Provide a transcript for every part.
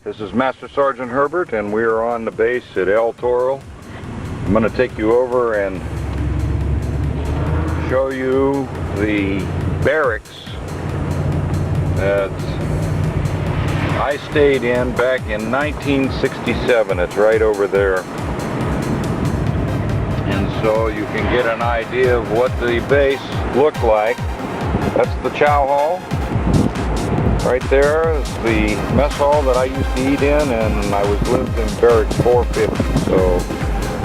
This is Master Sergeant Herbert, and we are on the base at El Toro. I'm going to take you over and show you the barracks that I stayed in back in 1967. It's right over there. And so you can get an idea of what the base looked like. That's the chow hall. Right there is the mess hall that I used to eat in, and I lived in barracks 450. So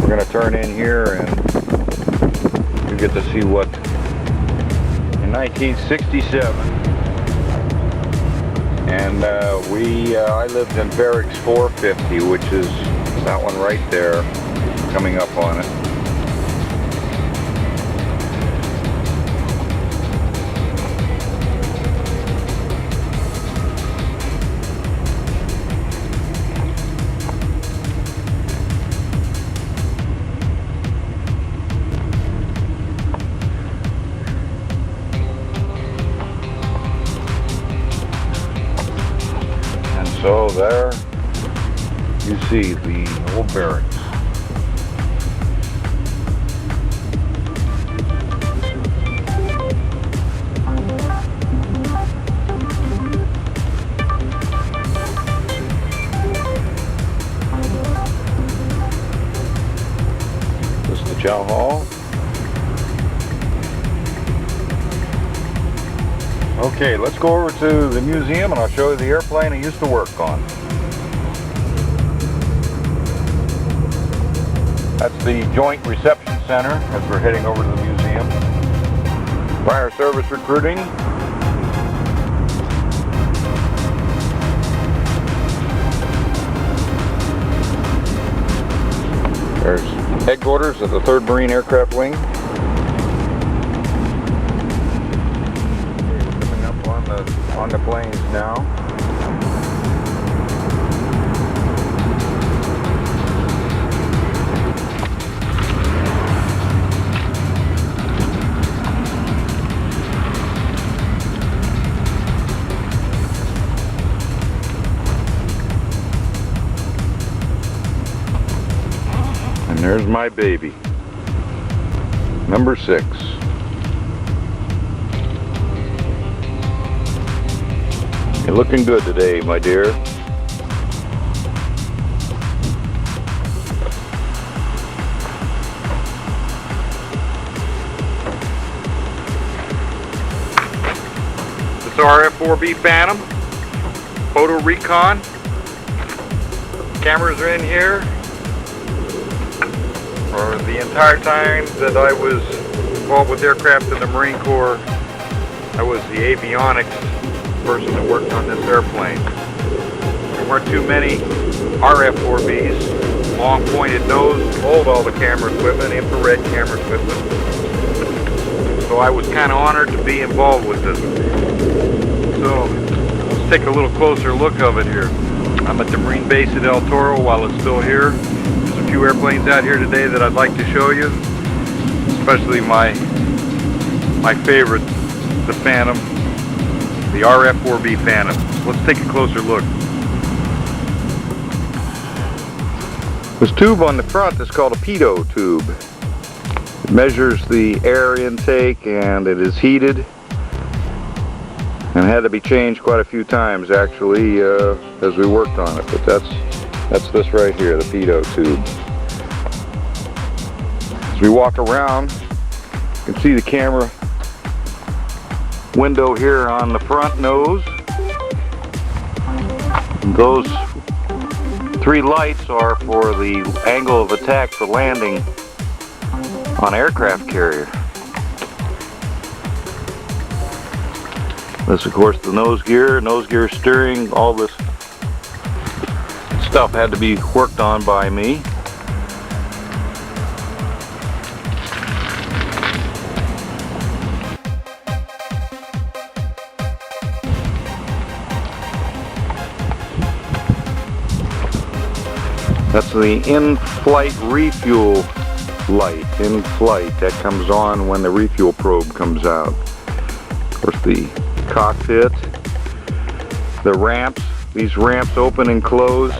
we're going to turn in here and you get to see what in 1967. And I lived in barracks 450, which is that one right there, coming up on it. So there you see the old barracks. This is the chow hall. Okay, let's go over to the museum and I'll show you the airplane I used to work on. That's the Joint Reception Center as we're heading over to the museum. Prior service recruiting. There's headquarters of the 3rd Marine Aircraft Wing. On the planes now. And there's my baby, number 6. You're looking good today, my dear. This RF4B Phantom, photo recon. Cameras are in here. For the entire time that I was involved with aircraft in the Marine Corps, I was the avionics person that worked on this airplane. There weren't too many RF4Bs, long pointed nose, hold all the camera equipment, infrared camera equipment. So I was kind of honored to be involved with this. So let's take a little closer look of it here. I'm at the Marine base at El Toro while it's still here. There's a few airplanes out here today that I'd like to show you, especially my favorite, the Phantom. The RF4B Phantom. Let's take a closer look. This tube on the front is called a pitot tube. It measures the air intake and it is heated and had to be changed quite a few times actually as we worked on it. But that's this right here, the pitot tube. As we walk around, you can see the camera window here on the front nose. And those 3 lights are for the angle of attack for landing on aircraft carrier. This, of course, the nose gear steering. All this stuff had to be worked on by me. That's the in-flight refuel light, in flight, that comes on when the refuel probe comes out. Of course, the cockpit, the ramps These ramps open and close.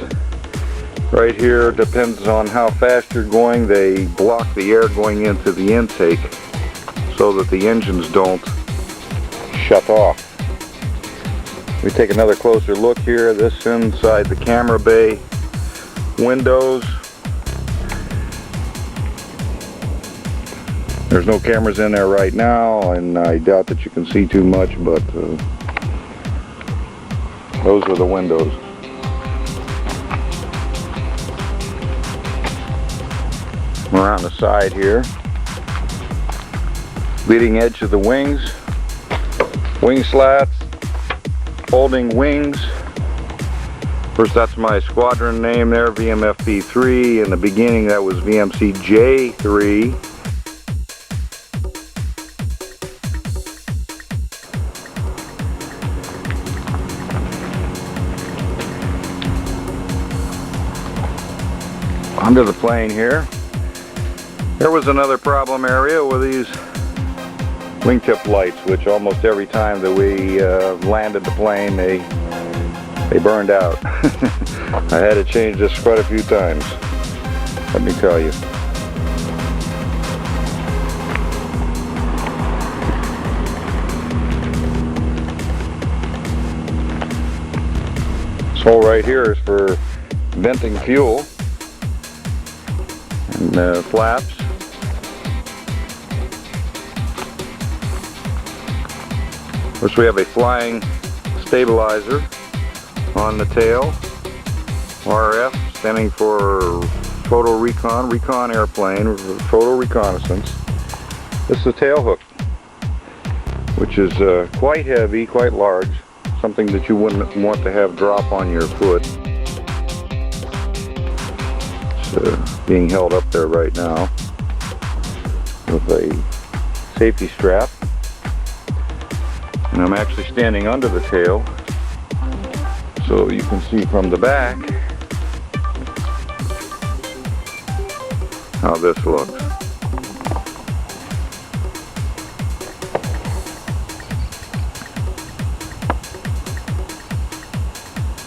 Right here depends on how fast you're going. They block the air going into the intake so that the engines don't shut off. We take another closer look here. This inside the camera bay windows. There's no cameras in there right now, and I doubt that you can see too much, but those are the windows. We're on the side here. Leading edge of the wings. Wing slats. Folding wings. First, that's my squadron name there, VMFB3. In the beginning, that was VMCJ3. Under the plane here. There was another problem area with these wingtip lights, which almost every time that we landed the plane, they burned out. I had to change this quite a few times, let me tell you. This hole right here is for venting fuel. And flaps. Of course, we have a flying stabilizer on the tail. RF standing for photo recon airplane, photo reconnaissance. This is a tail hook, which is quite heavy, quite large, something that you wouldn't want to have drop on your foot. Being held up there right now with a safety strap, and I'm actually standing under the tail so you can see from the back how this looks.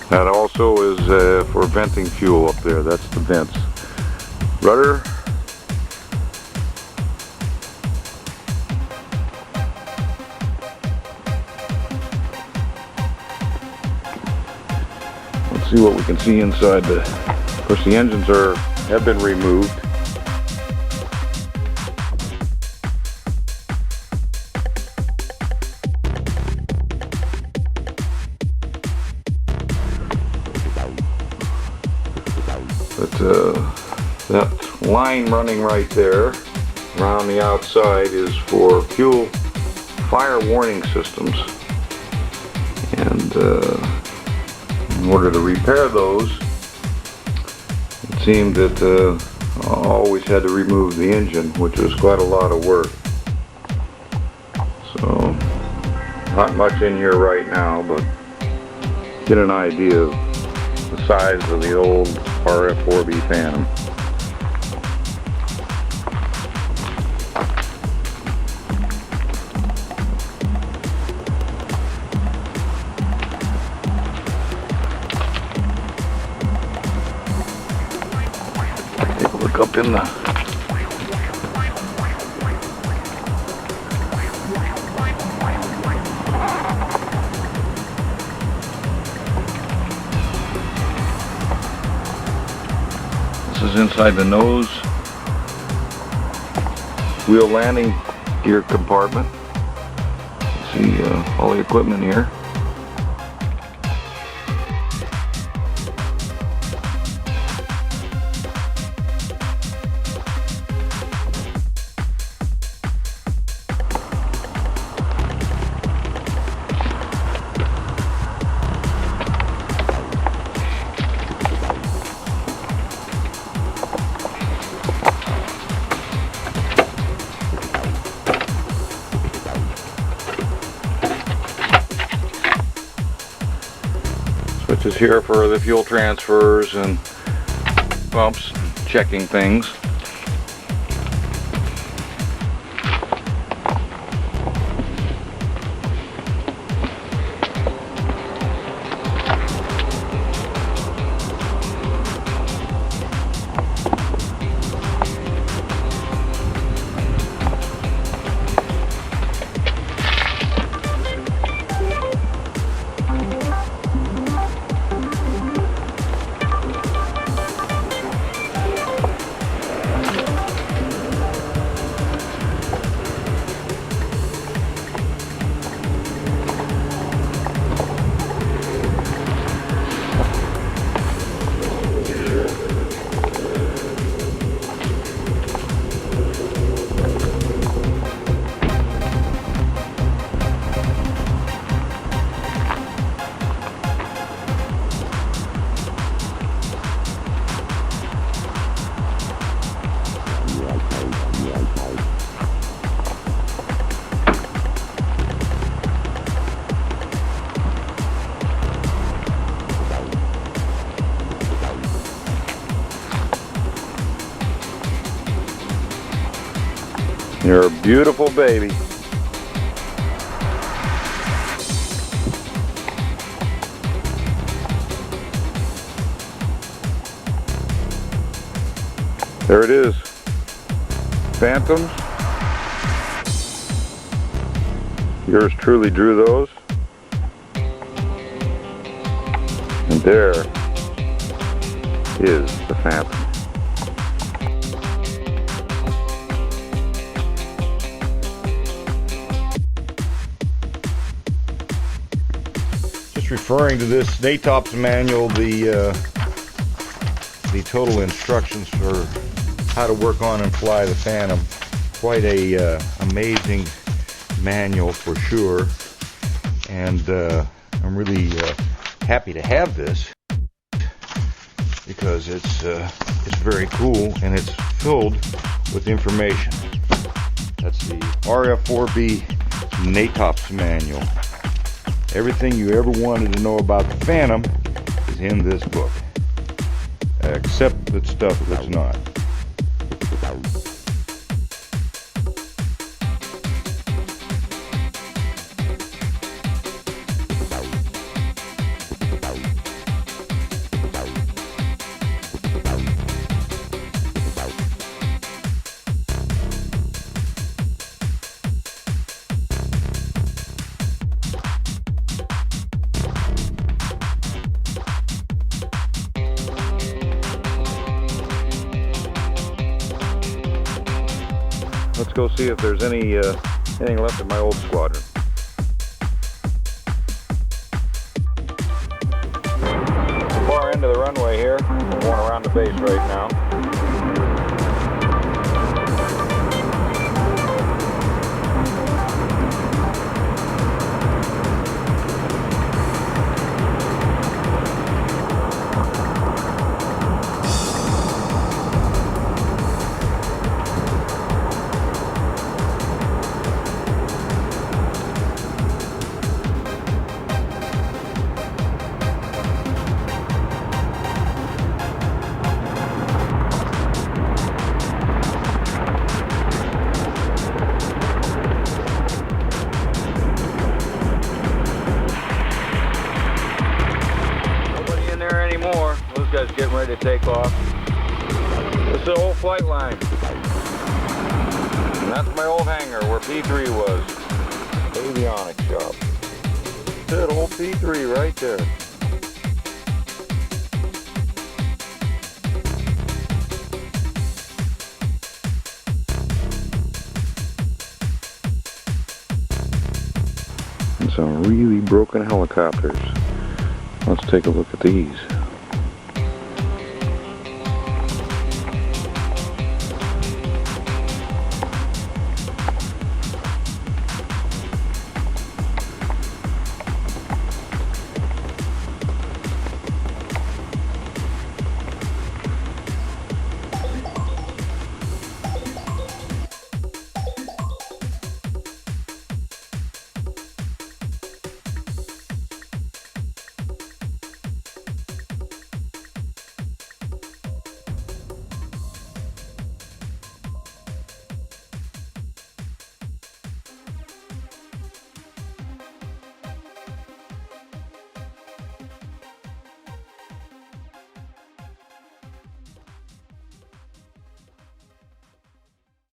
That also is for venting fuel up there. That's the vents. Rudder. Let's see what we can see inside the. Of course, the engines have been removed. But that line running right there around the outside is for fuel fire warning systems, and in order to repair those, it seemed that I always had to remove the engine, which was quite a lot of work. So not much in here right now, but get an idea of the size of the old RF4B Phantom. Take a look up in the This is inside the nose wheel landing gear compartment. You see all the equipment here. Switches here for the fuel transfers and pumps, checking things. You're a beautiful baby. There it is. Phantoms. Yours truly drew those. And there is the Phantom. Just referring to this NATOPS manual, the total instructions for how to work on and fly the Phantom. Quite a amazing manual for sure, and I'm really happy to have this because it's very cool and it's filled with information. That's the RF4B NATOPS manual. Everything you ever wanted to know about the Phantom is in this book, except the stuff that's not. Let's go see if there's anything left in my old squadron. The far end of the runway here. We're going around the base right now. Those guys getting ready to take off. This is the old flight line. And that's my old hangar where P3 was. Avionics shop. That old P3 right there. And some really broken helicopters. Let's take a look at these.